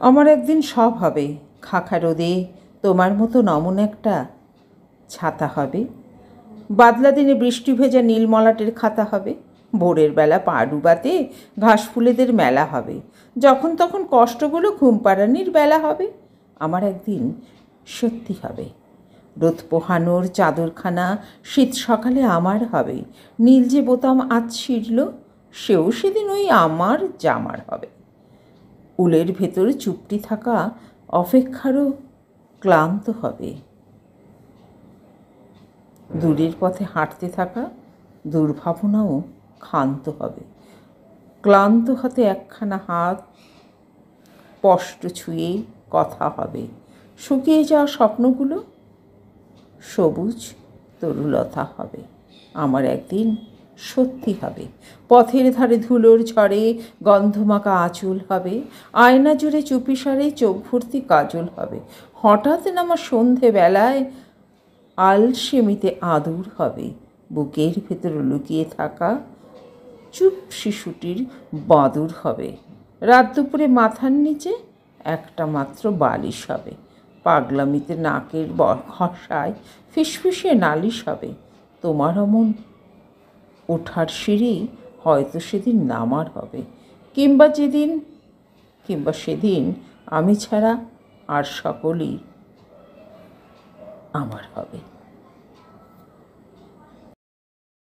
আমার একদিন সব হবে, খাখা রোদে তোমার মতো নমন একটা ছাতা হবে, বাদলা দিনে বৃষ্টি ভেজা নীল মলাটের খাতা হবে, ভোরের বেলা পা ডুবাতে ঘাস ফুলেদের মেলা হবে, যখন তখন কষ্টগুলো ঘুম পাড়ানির বেলা হবে। আমার একদিন সত্যি হবে, রোদ পোহানোর চাদরখানা শীত সকালে আমার হবে, নীল যে বোতাম আজ ছিঁড়ল সেও সেদিন ওই আমার জামার হবে। উলের ভেতরে চুপটি থাকা অপেক্ষারও ক্লান্ত হবে, দূরের পথে হাঁটতে থাকা দুর্ভাবনাও ক্ষান্ত হবে। ক্লান্ত হাতে একখানা হাত স্পষ্ট ছুঁয়ে কথা হবে, শুকিয়ে যাওয়া স্বপ্নগুলো সবুজ তরুলতা হবে। আমার একদিন সত্যি হবে, পথের ধারে ধুলোর ঝড়ে গন্ধমাখা আঁচল হবে, আয়না জুড়ে চুপিসারে চোখ ভর্তি কাজল হবে, হঠাৎ নামা সন্ধেবেলায় আলসেমিতে আদুর হবে, বুকের ভেতর লুকিয়ে থাকা চুপ শিশুটির বাদুর হবে। রাত দুপুরে মাথার নিচে একটা মাত্র বালিশ হবে, পাগলামিতে নাকের খসায় ফিসফিসে নালিশ হবে। তোমার অমন ওঠার সিঁড়ি হয়তো সেদিন নামার হবে, কিংবা সেদিন আমি ছাড়া আর সকলেই আমার হবে।